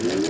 Welcome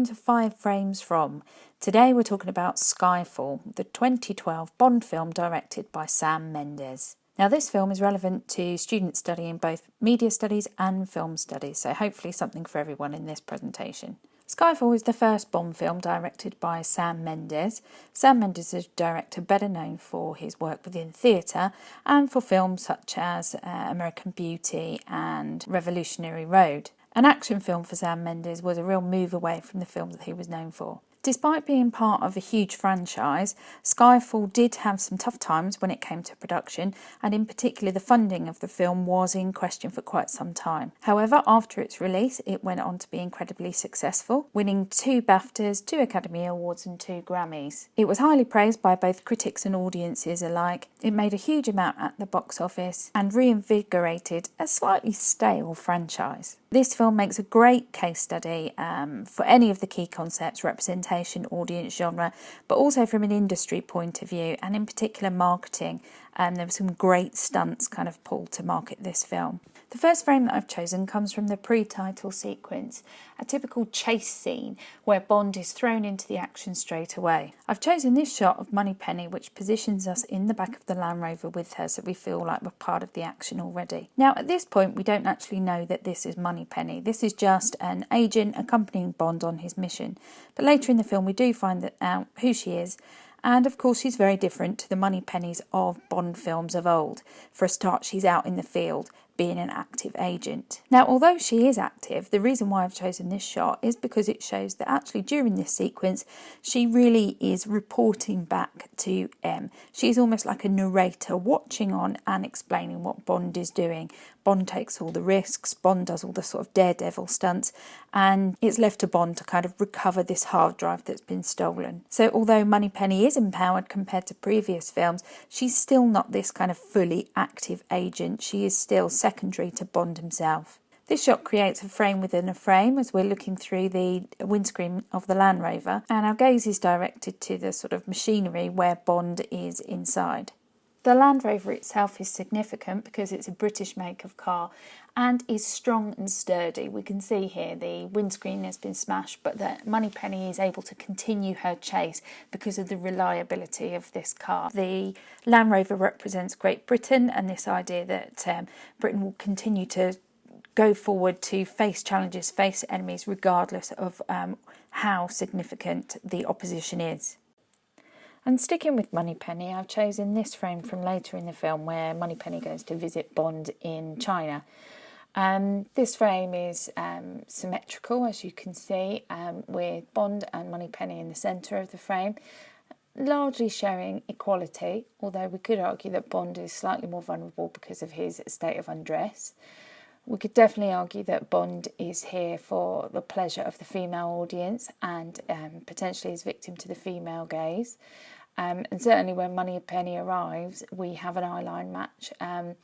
to 5 Frames From. Today we're talking about Skyfall, the 2012 Bond film directed by Sam Mendes. Now this film is relevant to students studying both media studies and film studies, so hopefully something for everyone in this presentation. Skyfall is the first Bond film directed by Sam Mendes. Sam Mendes is a director better known for his work within theatre and for films such as American Beauty and Revolutionary Road. An action film for Sam Mendes was a real move away from the films that he was known for. Despite being part of a huge franchise, Skyfall did have some tough times when it came to production, and in particular the funding of the film was in question for quite some time. However, after its release, it went on to be incredibly successful, winning 2 BAFTAs, 2 Academy Awards and 2 Grammys. It was highly praised by both critics and audiences alike. It made a huge amount at the box office and reinvigorated a slightly stale franchise. This film makes a great case study for any of the key concepts, representation, audience, genre, but also from an industry point of view, and in particular marketing. There were some great stunts kind of pulled to market this film. The first frame that I've chosen comes from the pre-title sequence, a typical chase scene where Bond is thrown into the action straight away. I've chosen this shot of Moneypenny, which positions us in the back of the Land Rover with her, so we feel like we're part of the action already. Now at this point we don't actually know that this is Moneypenny. This is just an agent accompanying Bond on his mission. But later in the film we do find out who she is. And of course she's very different to the Moneypennys of Bond films of old. For a start, she's out in the field being an active agent. Now, although she is active, the reason why I've chosen this shot is because it shows that actually during this sequence, she really is reporting back to M. She's almost like a narrator watching on and explaining what Bond is doing. Bond takes all the risks, Bond does all the sort of daredevil stunts, and it's left to Bond to kind of recover this hard drive that's been stolen. So although Moneypenny is empowered compared to previous films, she's still not this kind of fully active agent. She is still secondary to Bond himself. This shot creates a frame within a frame as we're looking through the windscreen of the Land Rover, and our gaze is directed to the sort of machinery where Bond is inside. The Land Rover itself is significant because it's a British make of car and is strong and sturdy. We can see here the windscreen has been smashed, but that Moneypenny is able to continue her chase because of the reliability of this car. The Land Rover represents Great Britain and this idea that Britain will continue to go forward to face challenges, face enemies, regardless of how significant the opposition is. And sticking with Moneypenny, I've chosen this frame from later in the film where Moneypenny goes to visit Bond in China. This frame is symmetrical, as you can see, with Bond and Moneypenny in the centre of the frame, largely showing equality, although we could argue that Bond is slightly more vulnerable because of his state of undress. We could definitely argue that Bond is here for the pleasure of the female audience and potentially is victim to the female gaze. And certainly when Moneypenny arrives, we have an eyeline match, a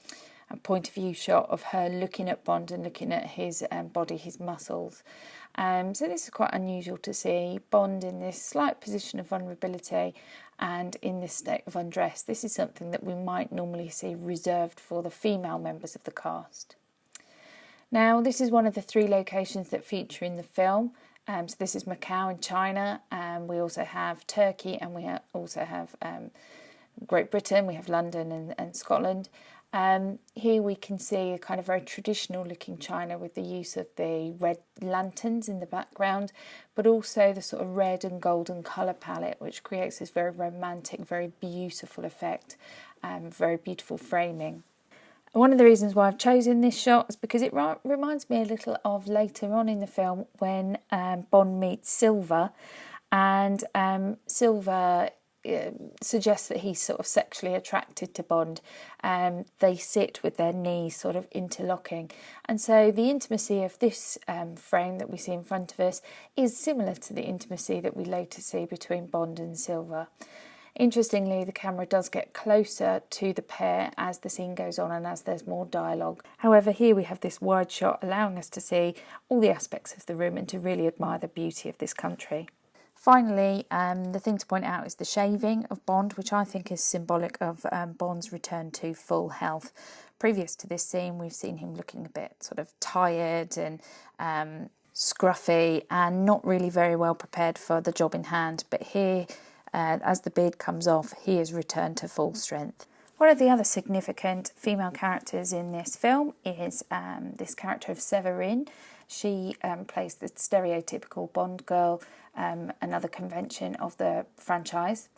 point of view shot of her looking at Bond and looking at his body, his muscles. So this is quite unusual to see Bond in this slight position of vulnerability and in this state of undress. This is something that we might normally see reserved for the female members of the cast. Now, this is one of the 3 locations that feature in the film. So this is Macau in China, we also have Turkey, and we also have Great Britain, we have London and Scotland. Here we can see a kind of very traditional looking China with the use of the red lanterns in the background, but also the sort of red and golden colour palette, which creates this very romantic, very beautiful effect, very beautiful framing. One of the reasons why I've chosen this shot is because it reminds me a little of later on in the film when Bond meets Silver, and Silver suggests that he's sort of sexually attracted to Bond. They sit with their knees sort of interlocking, and so the intimacy of this frame that we see in front of us is similar to the intimacy that we later see between Bond and Silver. Interestingly, the camera does get closer to the pair as the scene goes on and as there's more dialogue. However, here we have this wide shot allowing us to see all the aspects of the room and to really admire the beauty of this country. Finally, the thing to point out is the shaving of Bond, which I think is symbolic of Bond's return to full health. Previous to this scene, we've seen him looking a bit sort of tired and scruffy and not really very well prepared for the job in hand. But here, as the beard comes off, he has returned to full strength. One of the other significant female characters in this film is this character of Severine. She plays the stereotypical Bond girl, another convention of the franchise.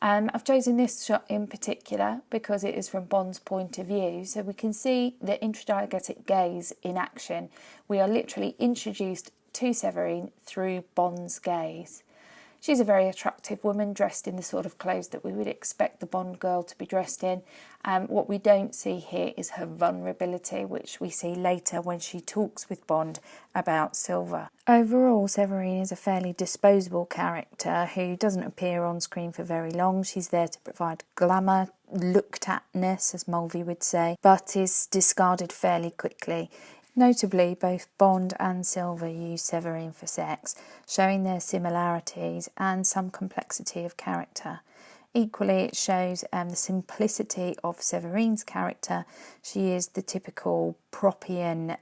I've chosen this shot in particular because it is from Bond's point of view, so we can see the intradiegetic gaze in action. We are literally introduced to Severine through Bond's gaze. She's a very attractive woman dressed in the sort of clothes that we would expect the Bond girl to be dressed in. What we don't see here is her vulnerability, which we see later when she talks with Bond about Silva. Overall, Severine is a fairly disposable character who doesn't appear on screen for very long. She's there to provide glamour, looked atness, as Mulvey would say, but is discarded fairly quickly. Notably, both Bond and Silva use Severine for sex, showing their similarities and some complexity of character. Equally, it shows the simplicity of Severine's character. She is the typical Propian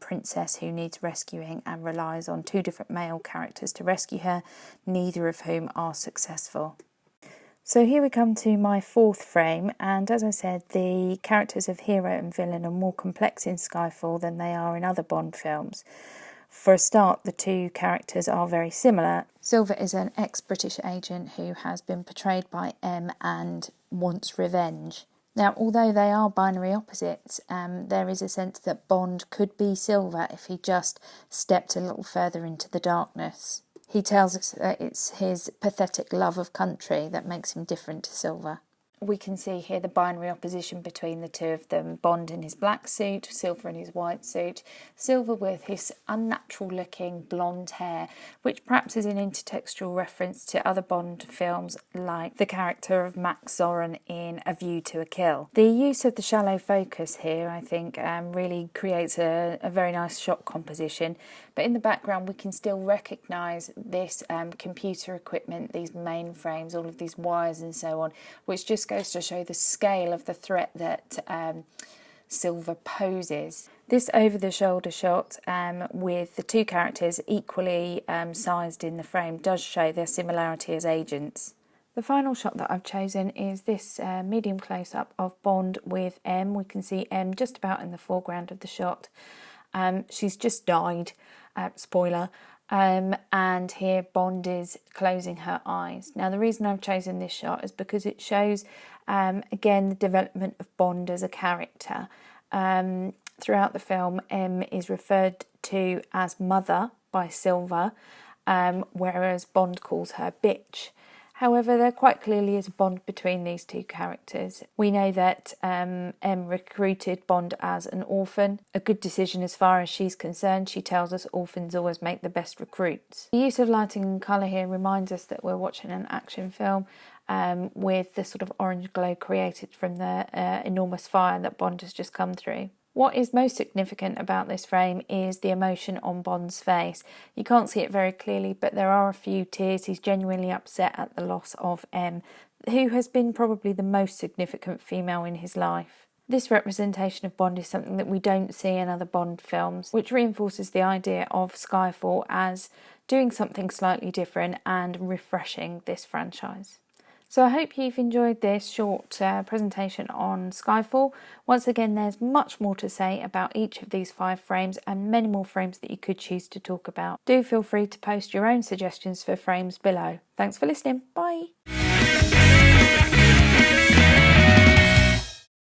princess who needs rescuing and relies on two different male characters to rescue her, neither of whom are successful. So here we come to my fourth frame, and as I said, the characters of hero and villain are more complex in Skyfall than they are in other Bond films. For a start, the two characters are very similar. Silva is an ex-British agent who has been portrayed by M and wants revenge. Now, although they are binary opposites, there is a sense that Bond could be Silva if he just stepped a little further into the darkness. He tells us that it's his pathetic love of country that makes him different to Silva. We can see here the binary opposition between the two of them. Bond in his black suit, Silva in his white suit. Silva with his unnatural-looking blonde hair, which perhaps is an intertextual reference to other Bond films like the character of Max Zorin in A View to a Kill. The use of the shallow focus here, I think, really creates a very nice shot composition. But in the background, we can still recognise this computer equipment, these mainframes, all of these wires and so on, which just goes to show the scale of the threat that Silva poses. This over-the-shoulder shot with the two characters equally sized in the frame does show their similarity as agents. The final shot that I've chosen is this medium close-up of Bond with M. We can see M just about in the foreground of the shot. She's just died, spoiler, and here Bond is closing her eyes. Now, the reason I've chosen this shot is because it shows, again, the development of Bond as a character. Throughout the film, M is referred to as mother by Silva, whereas Bond calls her bitch. However, there quite clearly is a bond between these two characters. We know that M recruited Bond as an orphan, a good decision as far as she's concerned. She tells us orphans always make the best recruits. The use of lighting and colour here reminds us that we're watching an action film with the sort of orange glow created from the enormous fire that Bond has just come through. What is most significant about this frame is the emotion on Bond's face. You can't see it very clearly, but there are a few tears. He's genuinely upset at the loss of M, who has been probably the most significant female in his life. This representation of Bond is something that we don't see in other Bond films, which reinforces the idea of Skyfall as doing something slightly different and refreshing this franchise. So I hope you've enjoyed this short presentation on Skyfall. Once again, there's much more to say about each of these 5 frames and many more frames that you could choose to talk about. Do feel free to post your own suggestions for frames below. Thanks for listening. Bye.